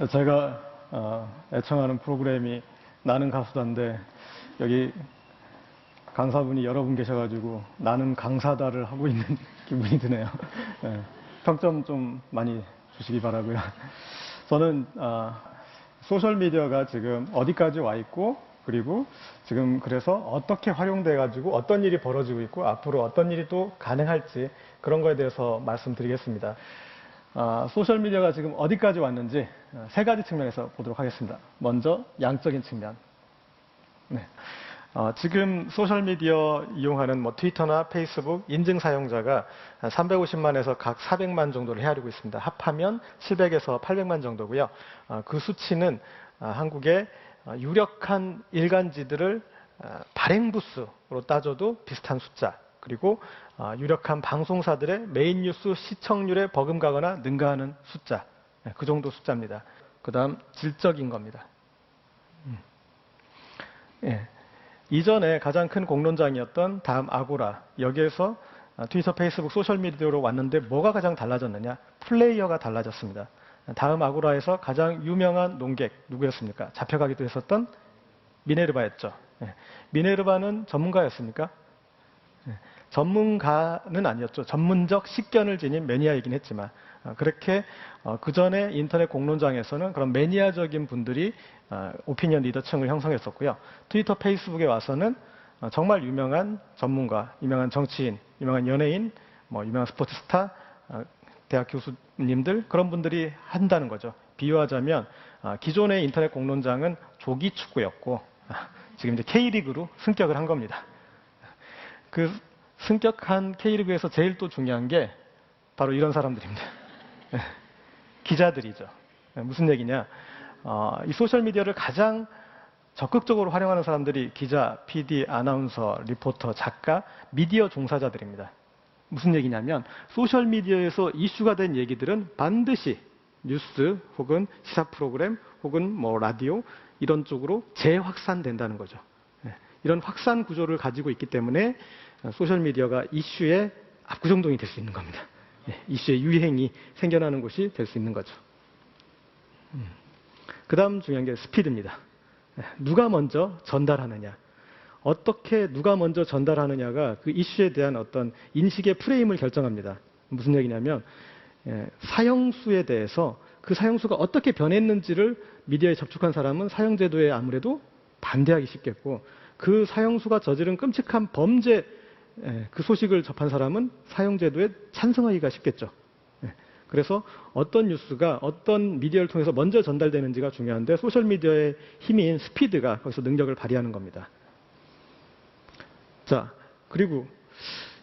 제가 애청하는 프로그램이 나는 가수다인데 여기 강사분이 여러 분 계셔가지고 나는 강사다를 하고 있는 기분이 드네요. 네, 평점 좀 많이 주시기 바라고요. 저는 소셜미디어가 지금 어디까지 와 있고 그리고 지금 그래서 어떻게 활용돼 가지고 어떤 일이 벌어지고 있고 앞으로 어떤 일이 또 가능할지 그런 거에 대해서 말씀드리겠습니다. 소셜미디어가 지금 어디까지 왔는지 세 가지 측면에서 보도록 하겠습니다. 먼저 양적인 측면. 네. 지금 소셜미디어 이용하는 트위터나 페이스북 인증 사용자가 350만에서 각 400만 정도를 헤아리고 있습니다. 합하면 700에서 800만 정도고요. 그 수치는 한국의 유력한 일간지들을 발행 부수로 따져도 비슷한 숫자, 그리고 유력한 방송사들의 메인 뉴스 시청률에 버금가거나 능가하는 숫자, 그 정도 숫자입니다. 그 다음 질적인 겁니다. 예. 이전에 가장 큰 공론장이었던 다음 아고라, 여기에서 트위터, 페이스북, 소셜미디어로 왔는데 뭐가 가장 달라졌느냐? 플레이어가 달라졌습니다. 다음 아고라에서 가장 유명한 논객 누구였습니까? 잡혀가기도 했었던 미네르바였죠. 미네르바는 전문가였습니까? 전문가는 아니었죠. 전문적 식견을 지닌 매니아이긴 했지만 그렇게 그 전에 인터넷 공론장에서는 그런 매니아적인 분들이 오피니언 리더층을 형성했었고요. 트위터, 페이스북에 와서는 정말 유명한 전문가, 유명한 정치인, 유명한 연예인, 유명한 스포츠 스타, 대학 교수님들 그런 분들이 한다는 거죠. 비유하자면 기존의 인터넷 공론장은 조기 축구였고 지금 이제 K리그로 승격을 한 겁니다. 그 승격한 K리그에서 제일 또 중요한 게 바로 이런 사람들입니다. 기자들이죠. 무슨 얘기냐? 이 소셜미디어를 가장 적극적으로 활용하는 사람들이 기자, PD, 아나운서, 리포터, 작가, 미디어 종사자들입니다. 무슨 얘기냐면 소셜미디어에서 이슈가 된 얘기들은 반드시 뉴스 혹은 시사 프로그램 혹은 라디오 이런 쪽으로 재확산된다는 거죠. 이런 확산 구조를 가지고 있기 때문에 소셜미디어가 이슈의 압구정동이 될 수 있는 겁니다. 이슈의 유행이 생겨나는 곳이 될 수 있는 거죠. 그 다음 중요한 게 스피드입니다. 누가 먼저 전달하느냐. 어떻게 누가 먼저 전달하느냐가 그 이슈에 대한 어떤 인식의 프레임을 결정합니다. 무슨 얘기냐면 사형수에 대해서 그 사형수가 어떻게 변했는지를 미디어에 접촉한 사람은 사형제도에 아무래도 반대하기 쉽겠고 그 사형수가 저지른 끔찍한 범죄 그 소식을 접한 사람은 사형제도에 찬성하기가 쉽겠죠. 그래서 어떤 뉴스가 어떤 미디어를 통해서 먼저 전달되는지가 중요한데 소셜미디어의 힘인 스피드가 거기서 능력을 발휘하는 겁니다. 자, 그리고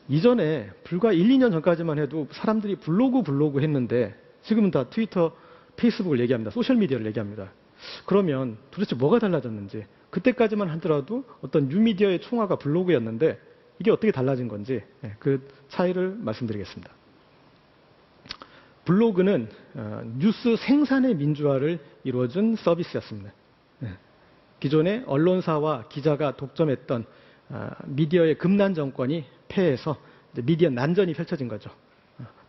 이전에 불과 1, 2년 전까지만 해도 사람들이 블로그 했는데 지금은 다 트위터, 페이스북을 얘기합니다. 소셜미디어를 얘기합니다. 그러면 도대체 뭐가 달라졌는지 그때까지만 하더라도 어떤 뉴미디어의 총화가 블로그였는데 이게 어떻게 달라진 건지 그 차이를 말씀드리겠습니다. 블로그는 뉴스 생산의 민주화를 이루어준 서비스였습니다. 기존의 언론사와 기자가 독점했던 미디어의 금난 정권이 패해서 미디어 난전이 펼쳐진 거죠.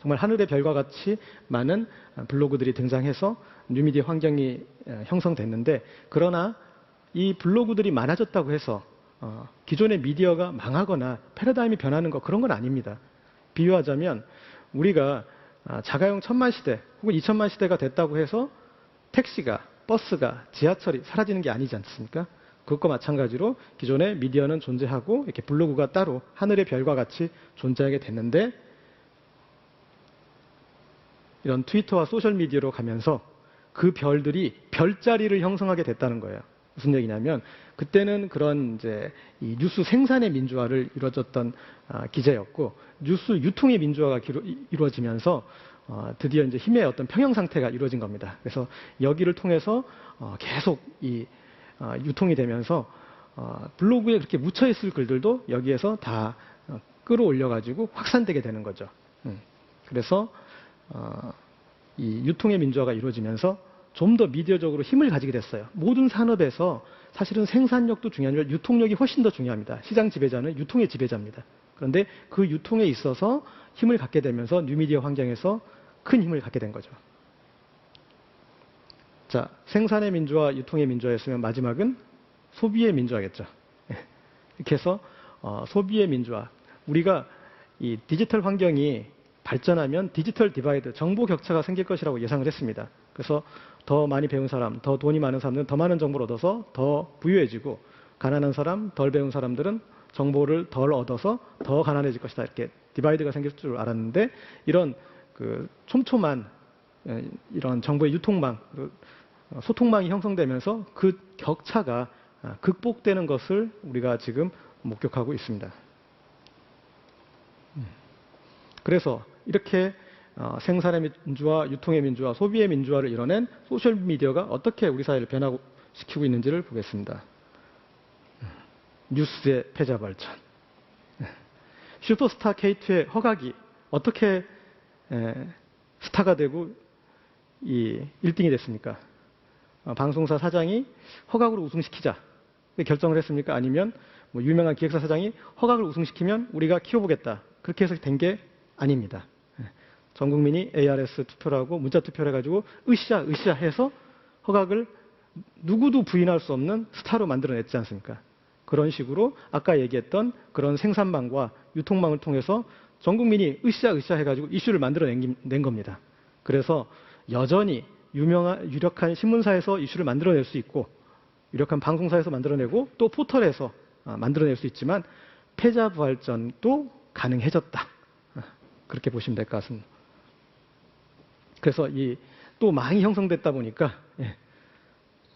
정말 하늘의 별과 같이 많은 블로그들이 등장해서 뉴미디어 환경이 형성됐는데 그러나 이 블로그들이 많아졌다고 해서 기존의 미디어가 망하거나 패러다임이 변하는 거 그런 건 아닙니다. 비유하자면 우리가 자가용 1000만 시대 혹은 2000만 시대가 됐다고 해서 택시가, 버스가, 지하철이 사라지는 게 아니지 않습니까? 그것과 마찬가지로 기존의 미디어는 존재하고 이렇게 블로그가 따로 하늘의 별과 같이 존재하게 됐는데 이런 트위터와 소셜미디어로 가면서 그 별들이 별자리를 형성하게 됐다는 거예요. 무슨 얘기냐면 그때는 그런 이제 이 뉴스 생산의 민주화를 이루어졌던 기제였고 뉴스 유통의 민주화가 이루어지면서 드디어 이제 힘의 어떤 평형 상태가 이루어진 겁니다. 그래서 여기를 통해서 계속 이 유통이 되면서 블로그에 그렇게 묻혀 있을 글들도 여기에서 다 끌어올려 가지고 확산되게 되는 거죠. 그래서 이 유통의 민주화가 이루어지면서 좀 더 미디어적으로 힘을 가지게 됐어요. 모든 산업에서 사실은 생산력도 중요하지만 유통력이 훨씬 더 중요합니다. 시장 지배자는 유통의 지배자입니다. 그런데 그 유통에 있어서 힘을 갖게 되면서 뉴미디어 환경에서 큰 힘을 갖게 된 거죠. 자, 생산의 민주화, 유통의 민주화였으면 마지막은 소비의 민주화겠죠. 이렇게 해서 소비의 민주화. 우리가 이 디지털 환경이 발전하면 디지털 디바이드, 정보 격차가 생길 것이라고 예상을 했습니다. 그래서 더 많이 배운 사람, 더 돈이 많은 사람들은 더 많은 정보를 얻어서 더 부유해지고, 가난한 사람, 덜 배운 사람들은 정보를 덜 얻어서 더 가난해질 것이다. 이렇게 디바이드가 생길 줄 알았는데, 이런 그 촘촘한 이런 정보의 유통망, 소통망이 형성되면서 그 격차가 극복되는 것을 우리가 지금 목격하고 있습니다. 그래서 이렇게 생산의 민주화, 유통의 민주화, 소비의 민주화를 이뤄낸 소셜미디어가 어떻게 우리 사회를 변화시키고 있는지를 보겠습니다. 뉴스의 패자 발전. 슈퍼스타 K2의 허각이 어떻게 스타가 되고 이 1등이 됐습니까? 방송사 사장이 허각으로 우승시키자 결정을 했습니까? 아니면 뭐 유명한 기획사 사장이 허각을 우승시키면 우리가 키워보겠다, 그렇게 해서 된 게 아닙니다. 전 국민이 ARS 투표를 하고 문자 투표를 해가지고 으쌰 해서 허각을 누구도 부인할 수 없는 스타로 만들어냈지 않습니까? 그런 식으로 아까 얘기했던 그런 생산망과 유통망을 통해서 전 국민이 으쌰 해가지고 이슈를 만들어낸 겁니다. 그래서 여전히 유력한 신문사에서 이슈를 만들어낼 수 있고, 유력한 방송사에서 만들어내고, 또 포털에서 만들어낼 수 있지만 패자부활전도 가능해졌다. 그렇게 보시면 될 것 같습니다. 그래서 또 망이 형성됐다 보니까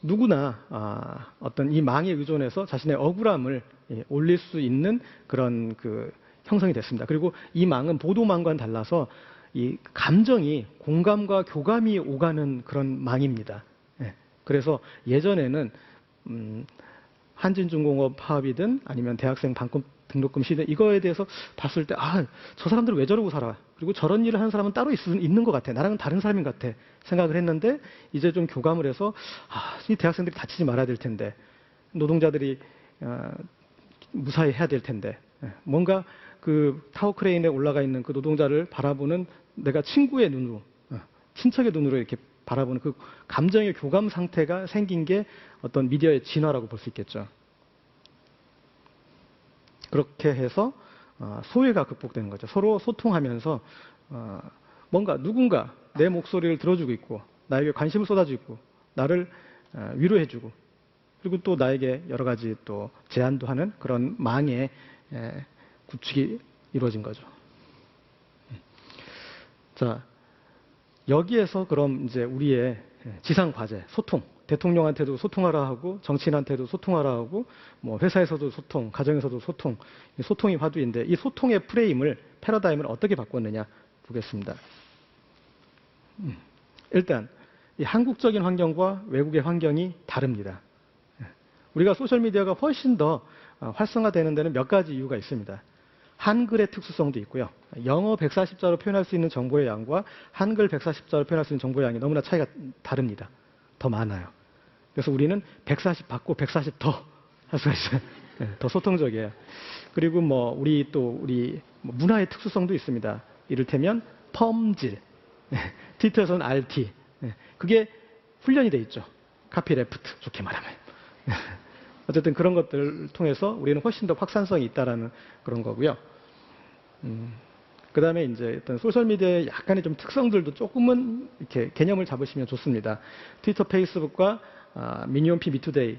누구나 어떤 이 망에 의존해서 자신의 억울함을 올릴 수 있는 그런 형성이 됐습니다. 그리고 이 망은 보도망과는 달라서 이 감정이 공감과 교감이 오가는 그런 망입니다. 그래서 예전에는 한진중공업 파업이든 아니면 대학생 반값 등록금 시대, 이거에 대해서 봤을 때 저 사람들은 왜 저러고 살아? 그리고 저런 일을 하는 사람은 따로 있는 것 같아. 나랑은 다른 사람인 것 같아. 생각을 했는데 이제 좀 교감을 해서 이 대학생들이 다치지 말아야 될 텐데, 노동자들이 무사히 해야 될 텐데, 뭔가 그 타워 크레인에 올라가 있는 그 노동자를 바라보는 내가 친구의 눈으로, 친척의 눈으로 이렇게 바라보는 그 감정의 교감 상태가 생긴 게 어떤 미디어의 진화라고 볼 수 있겠죠. 그렇게 해서 소외가 극복되는 거죠. 서로 소통하면서 뭔가 누군가 내 목소리를 들어주고 있고, 나에게 관심을 쏟아주고 있고, 나를 위로해주고, 그리고 또 나에게 여러 가지 또 제안도 하는 그런 망의 구축이 이루어진 거죠. 자, 여기에서 그럼 이제 우리의 지상 과제, 소통, 대통령한테도 소통하라 하고, 정치인한테도 소통하라 하고, 뭐 회사에서도 소통, 가정에서도 소통, 소통이 화두인데, 이 소통의 프레임을, 패러다임을 어떻게 바꿨느냐 보겠습니다. 일단 이 한국적인 환경과 외국의 환경이 다릅니다. 우리가 소셜미디어가 훨씬 더 활성화되는 데는 몇 가지 이유가 있습니다. 한글의 특수성도 있고요. 영어 140자로 표현할 수 있는 정보의 양과 한글 140자로 표현할 수 있는 정보의 양이 너무나 차이가 다릅니다. 더 많아요. 그래서 우리는 140 받고 140 더 할 수가 있어요. 더 소통적이에요. 그리고 우리 문화의 특수성도 있습니다. 이를테면 펌질, 트위터에서는 RT, 그게 훈련이 돼 있죠. 카피 레프트, 좋게 말하면. 어쨌든 그런 것들을 통해서 우리는 훨씬 더 확산성이 있다라는 그런 거고요. 그 다음에 이제 어떤 소셜미디어의 약간의 좀 특성들도 조금은 이렇게 개념을 잡으시면 좋습니다. 트위터, 페이스북과 미니홈피, 미투데이.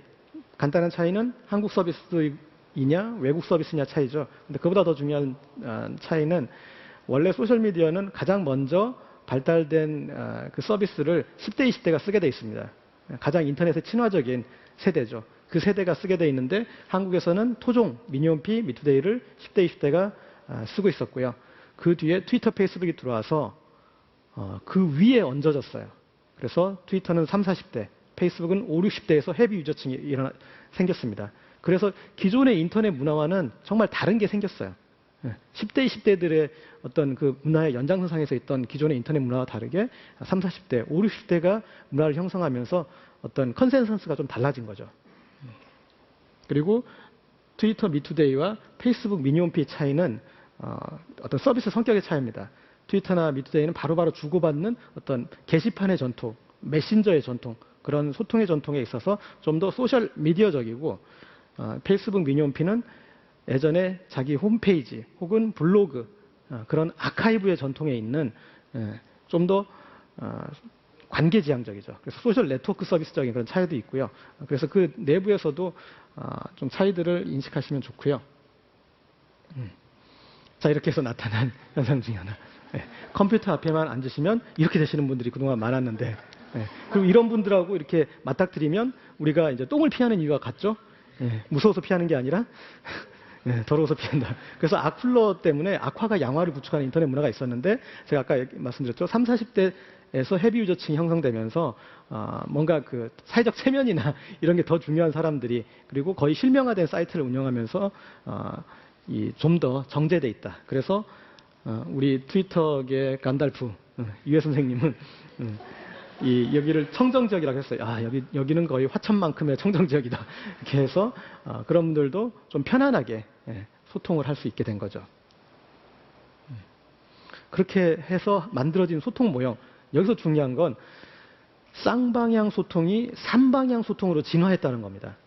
간단한 차이는 한국 서비스이냐 외국 서비스냐 차이죠. 근데 그보다 더 중요한 차이는, 원래 소셜미디어는 가장 먼저 발달된 그 서비스를 10대, 20대가 쓰게 돼 있습니다. 가장 인터넷에 친화적인 세대죠. 그 세대가 쓰게 돼 있는데, 한국에서는 토종, 미니홈피, 미투데이를 10대, 20대가 쓰고 있었고요. 그 뒤에 트위터, 페이스북이 들어와서 그 위에 얹어졌어요. 그래서 트위터는 30, 40대, 페이스북은 50, 60대에서 헤비 유저층이 생겼습니다. 그래서 기존의 인터넷 문화와는 정말 다른 게 생겼어요. 10대, 20대들의 어떤 그 문화의 연장선상에서 있던 기존의 인터넷 문화와 다르게 30, 40대, 50, 60대가 문화를 형성하면서 어떤 컨센서스가 좀 달라진 거죠. 그리고 트위터, 미투데이와 페이스북, 미니홈피 차이는 어떤 서비스 성격의 차이입니다. 트위터나 미투데이는 바로바로 주고받는 어떤 게시판의 전통, 메신저의 전통, 그런 소통의 전통에 있어서 좀 더 소셜 미디어적이고 페이스북 미니홈피는 예전에 자기 홈페이지 혹은 블로그 그런 아카이브의 전통에 있는 좀 더 관계지향적이죠. 그래서 소셜 네트워크 서비스적인 그런 차이도 있고요. 그래서 그 내부에서도 좀 차이들을 인식하시면 좋고요. 자, 이렇게 해서 나타난 현상 중에 하나. 컴퓨터 앞에만 앉으시면 이렇게 되시는 분들이 그동안 많았는데, 그리고 이런 분들하고 이렇게 맞닥뜨리면 우리가 이제 똥을 피하는 이유가 같죠? 무서워서 피하는 게 아니라 더러워서 피한다. 그래서 악플러 때문에 악화가 양화를 구축하는 인터넷 문화가 있었는데, 제가 아까 말씀드렸죠. 30, 40대에서 헤비 유저층이 형성되면서 뭔가 그 사회적 체면이나 이런 게 더 중요한 사람들이, 그리고 거의 실명화된 사이트를 운영하면서 좀 더 정제돼 있다. 그래서 우리 트위터계 간달프 유해 선생님은 여기를 청정지역이라고 했어요. 여기는 거의 화천만큼의 청정지역이다. 이렇게 해서 그런 분들도 좀 편안하게 소통을 할 수 있게 된 거죠. 그렇게 해서 만들어진 소통 모형. 여기서 중요한 건 쌍방향 소통이 삼방향 소통으로 진화했다는 겁니다.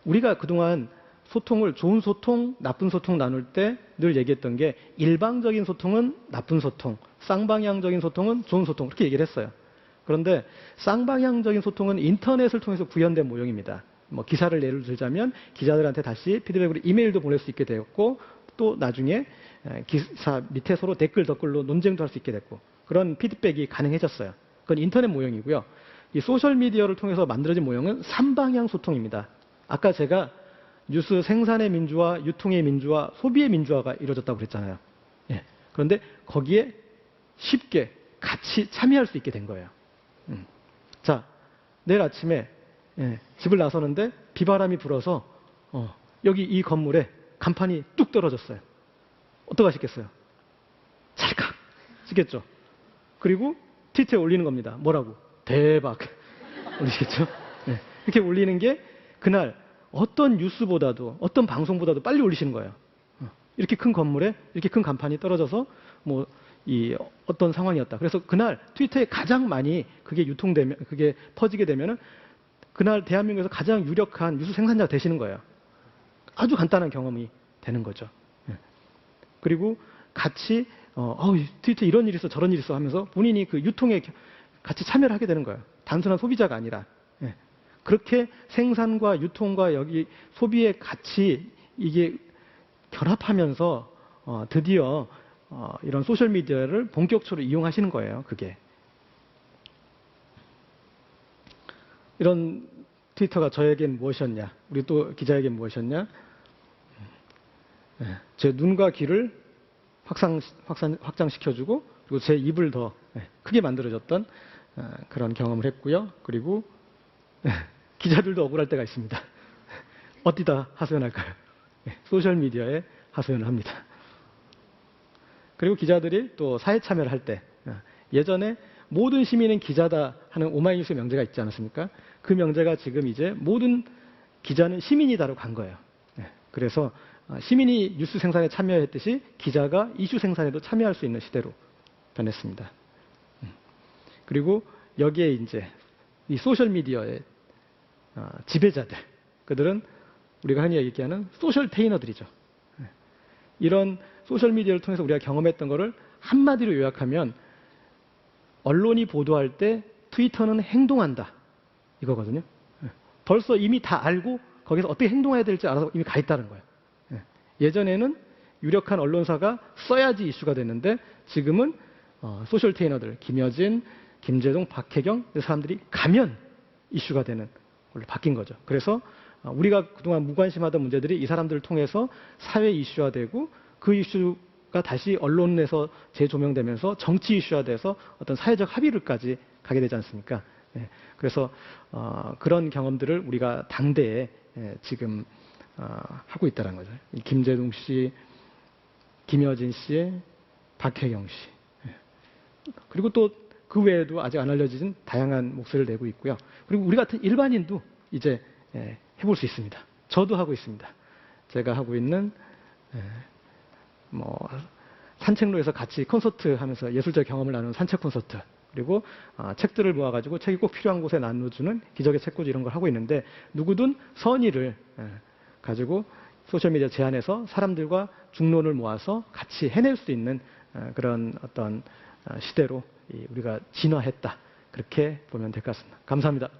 우리가 그동안 소통을 좋은 소통, 나쁜 소통 나눌 때 늘 얘기했던 게 일방적인 소통은 나쁜 소통, 쌍방향적인 소통은 좋은 소통 그렇게 얘기를 했어요. 그런데 쌍방향적인 소통은 인터넷을 통해서 구현된 모형입니다. 뭐 기사를 예를 들자면 기자들한테 다시 피드백으로 이메일도 보낼 수 있게 되었고 또 나중에 기사 밑에 서로 댓글로 논쟁도 할 수 있게 됐고 그런 피드백이 가능해졌어요. 그건 인터넷 모형이고요. 이 소셜미디어를 통해서 만들어진 모형은 삼방향 소통입니다. 아까 제가 뉴스 생산의 민주화, 유통의 민주화, 소비의 민주화가 이루어졌다고 그랬잖아요. 그런데 거기에 쉽게 같이 참여할 수 있게 된 거예요. 자, 내일 아침에 집을 나서는데 비바람이 불어서 여기 이 건물에 간판이 뚝 떨어졌어요. 어떡하시겠어요? 찰칵 쓰겠죠. 그리고 트위터에 올리는 겁니다. 뭐라고? 대박 올리시겠죠? 이렇게 올리는 게 그날 어떤 뉴스보다도 어떤 방송보다도 빨리 올리시는 거예요. 이렇게 큰 건물에 이렇게 큰 간판이 떨어져서 뭐 이 어떤 상황이었다. 그래서 그날 트위터에 가장 많이 그게 유통되면 그게 퍼지게 되면은 그날 대한민국에서 가장 유력한 뉴스 생산자가 되시는 거예요. 아주 간단한 경험이 되는 거죠. 그리고 같이 트위터에 이런 일이 있어 저런 일이 있어 하면서 본인이 그 유통에 같이 참여를 하게 되는 거예요. 단순한 소비자가 아니라. 그렇게 생산과 유통과 여기 소비의 같이 이게 결합하면서 드디어 이런 소셜미디어를 본격적으로 이용하시는 거예요. 그게. 이런 트위터가 저에겐 무엇이었냐, 우리 또 기자에겐 무엇이었냐, 제 눈과 귀를 확장시켜주고 그리고 제 입을 더 크게 만들어줬던 그런 경험을 했고요. 그리고 기자들도 억울할 때가 있습니다. 어디다 하소연할까요? 소셜미디어에 하소연을 합니다. 그리고 기자들이 또 사회 참여를 할 때 예전에 모든 시민은 기자다 하는 오마이뉴스 명제가 있지 않았습니까? 그 명제가 지금 이제 모든 기자는 시민이다로 간 거예요. 그래서 시민이 뉴스 생산에 참여했듯이 기자가 이슈 생산에도 참여할 수 있는 시대로 변했습니다. 그리고 여기에 이제 이 소셜미디어의 지배자들, 그들은 우리가 흔히 얘기하는 소셜 테이너들이죠. 이런 소셜미디어를 통해서 우리가 경험했던 것을 한마디로 요약하면 언론이 보도할 때 트위터는 행동한다 이거거든요. 벌써 이미 다 알고 거기서 어떻게 행동해야 될지 알아서 이미 가 있다는 거예요. 예전에는 유력한 언론사가 써야지 이슈가 됐는데 지금은 소셜 테이너들 김여진, 김재동, 박혜경 이 사람들이 가면 이슈가 되는 걸로 바뀐 거죠. 그래서 우리가 그동안 무관심하던 문제들이 이 사람들을 통해서 사회 이슈화되고 그 이슈가 다시 언론에서 재조명되면서 정치 이슈화돼서 어떤 사회적 합의를까지 가게 되지 않습니까? 그래서 그런 경험들을 우리가 당대에 지금 하고 있다는 거죠. 김재동 씨, 김여진 씨, 박혜경 씨. 그리고 또 그 외에도 아직 안 알려진 다양한 목소리를 내고 있고요. 그리고 우리 같은 일반인도 이제 해볼 수 있습니다. 저도 하고 있습니다. 제가 하고 있는 산책로에서 같이 콘서트 하면서 예술적 경험을 나누는 산책 콘서트, 그리고 책들을 모아가지고 책이 꼭 필요한 곳에 나눠주는 기적의 책꽂이 이런 걸 하고 있는데 누구든 선의를 가지고 소셜미디어 제안해서 사람들과 중론을 모아서 같이 해낼 수 있는 그런 어떤 시대로 우리가 진화했다. 그렇게 보면 될 것 같습니다. 감사합니다.